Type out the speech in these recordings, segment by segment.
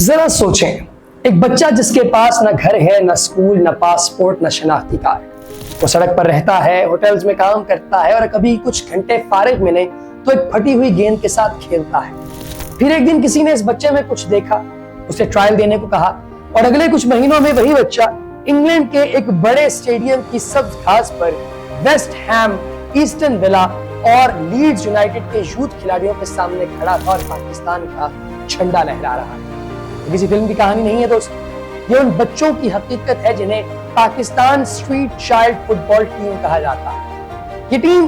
ذرا سوچیں، ایک بچہ جس کے پاس نہ گھر ہے، نہ اسکول، نہ پاسپورٹ، نہ شناختی کارڈ، وہ سڑک پر رہتا ہے، ہوٹلز میں کام کرتا ہے اور کبھی کچھ گھنٹے فارغ ملے تو ایک پھٹی ہوئی گیند کے ساتھ کھیلتا ہے۔ پھر ایک دن کسی نے اس بچے میں کچھ دیکھا، اسے ٹرائل دینے کو کہا اور اگلے کچھ مہینوں میں وہی بچہ انگلینڈ کے ایک بڑے اسٹیڈیم کی سبز گھاس پر ویسٹ ہیم، ایسٹن ولا اور لیڈز یونائٹڈ کے یوتھ کھلاڑیوں کے سامنے کھڑا تھا اور پاکستان کا جھنڈا لہرا رہا ہے۔ یہ کسی فلم کی کہانی نہیں ہے دوست، یہ ان بچوں کی حقیقت ہے جنہیں پاکستان اسٹریٹ چائلڈ فٹ بال ٹیم کہا جاتا ہے۔ یہ ٹیم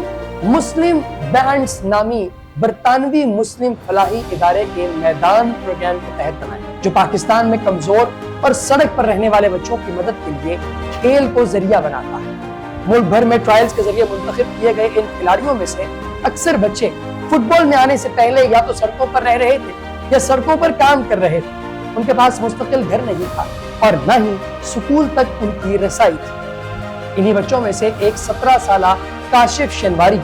مسلم بینڈز نامی برطانوی مسلم فلاحی ادارے کے میدان پروگرام کے تحت بنائی، جو پاکستان میں کمزور اور سڑک پر رہنے والے بچوں کی مدد کے لیے کھیل کو ذریعہ بناتا ہے۔ ملک بھر میں ٹرائلز کے ذریعے منتخب کیے گئے ان کھلاڑیوں میں سے اکثر بچے فٹ بال میں آنے سے پہلے یا تو سڑکوں پر رہ رہے تھے یا سڑکوں پر کام کر رہے تھے۔ ان کے پاس مستقل گھر نہیں تھا اور نہ ہی سکول تک ان کی رسائی تھی۔ انہی بچوں میں سے ایک 17 سالہ کاشف شنواری،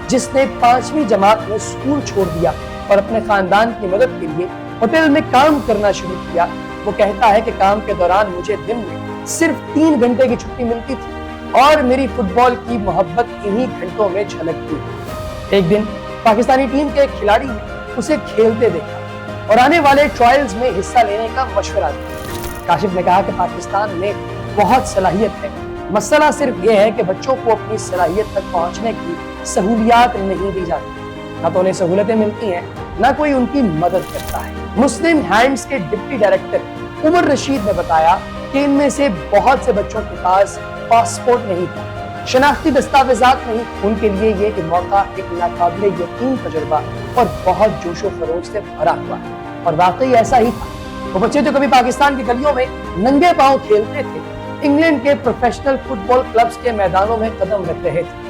جس نے 5ویں جماعت میں سکول چھوڑ دیا اور اپنے خاندان کی مدد کے لیے ہوٹل میں کام کرنا شروع کیا، وہ کہتا ہے کہ کام کے دوران مجھے دن میں صرف 3 گھنٹے کی چھٹی ملتی تھی اور میری فٹ بال کی محبت انہی گھنٹوں میں جھلکتی تھی۔ ایک دن پاکستانی ٹیم کے ایک کھلاڑی نے اسے کھیلتے دیکھا اور آنے والے ٹرائلز میں حصہ لینے کا مشورہ دیا۔ کاشف نے کہا کہ پاکستان میں بہت صلاحیت ہے، مسئلہ صرف یہ ہے کہ بچوں کو اپنی صلاحیت تک پہنچنے کی سہولیات نہیں دی جاتی، نہ تو انہیں سہولتیں ملتی ہیں، نہ کوئی ان کی مدد کرتا ہے۔ مسلم ہینڈز کے ڈپٹی ڈائریکٹر عمر رشید نے بتایا کہ ان میں سے بہت سے بچوں کے پاس پاسپورٹ نہیں تھا، شناختی دستاویزات نہیں۔ ان کے لیے یہ موقع ایک ناقابل یقین تجربہ اور بہت جوش و خروش سے بھرا ہوا ہے، اور واقعی ایسا ہی تھا۔ وہ بچے جو کبھی پاکستان کی گلیوں میں ننگے پاؤں کھیلتے تھے، انگلینڈ کے پروفیشنل فٹ بال کلبز کے میدانوں میں قدم رکھ رہے تھے۔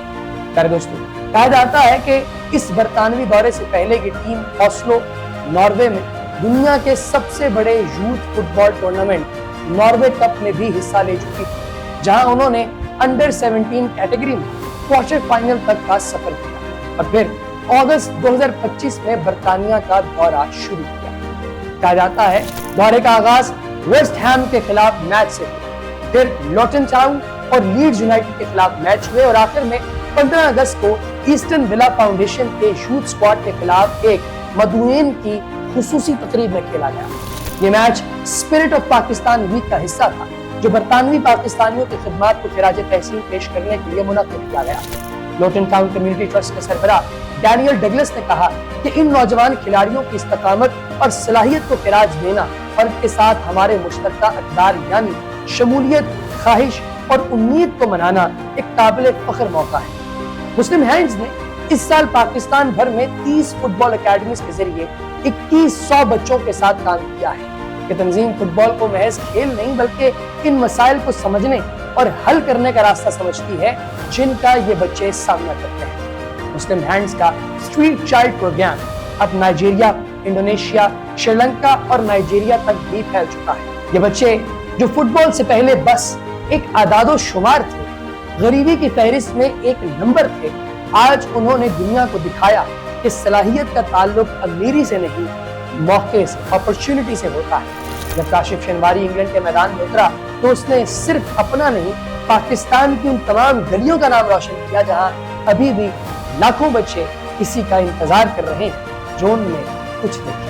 پیارے دوستو، کہا جاتا ہے کہ اس برطانوی دورے سے پہلے یہ ٹیم اوسلو، ناروے میں دنیا کے سب سے بڑے یوتھ فٹ بال ٹورنامنٹ ناروے کپ میں بھی حصہ لے چکی تھی، جہاں انہوں نے انڈر 17 کیٹیگری میں کوارٹر فائنل تک کا سفر کیا اور پھر اگست 2025 میں برطانیہ کا دورہ شروع کیا۔ کہا جاتا ہے دورے کا آغاز ویسٹ ہیم کے خلاف میچ سے ہوا، پھر لوٹن ٹاؤن اور لیڈز یونائٹڈ کے خلاف میچ ہوئے اور آخر میں 15 اگست کو ایسٹن ولا فاؤنڈیشن کے یوتھ اسکواڈ کے خلاف ایک مدعوین کی خصوصی تقریب میں کھیلا گیا۔ یہ match spirit of Pakistan week کا حصہ تھا، جو برطانوی پاکستانیوں کی خدمات کو خراج تحسین پیش کرنے کے لیے منعقد کیا گیا۔ لوٹن ٹاؤن کمیونٹی ٹرسٹ کے سربراہ ڈینیل ڈگلس نے کہا کہ ان نوجوان کھلاڑیوں کی استقامت اور صلاحیت کو خراج دینا اور ان کے ساتھ ہمارے مشترکہ اقدار یعنی شمولیت، خواہش اور امید کو منانا ایک قابل فخر موقع ہے۔ مسلم ہینڈز نے اس سال پاکستان بھر میں 30 فٹ بال اکیڈمیز کے ذریعے 2100 بچوں کے ساتھ کام کیا ہے۔ یہ تنظیم فٹ بال کو محض کھیل نہیں بلکہ ان مسائل کو سمجھنے اور حل کرنے کا راستہ سمجھتی ہے جن کا یہ بچے سامنا کرتے ہیں۔ مسلم ہینڈز کا اسٹریٹ چائلڈ پروگرام اب نائجیریا، انڈونیشیا، سری لنکا اور نائجیریا تک بھی پھیل چکا ہے۔ یہ بچے جو فٹ بال سے پہلے بس ایک اعداد و شمار تھے، غریبی کی فہرست میں ایک نمبر تھے، آج انہوں نے دنیا کو دکھایا کہ صلاحیت کا تعلق امیری سے نہیں، موقع سے، اپرچونٹی سے ہوتا ہے۔ جب کاشف شنواری انگلینڈ کے میدان میں اترا تو اس نے صرف اپنا نہیں، پاکستان کی ان تمام گلیوں کا نام روشن کیا جہاں ابھی بھی لاکھوں بچے کسی کا انتظار کر رہے ہیں جو ان میں کچھ نہیں۔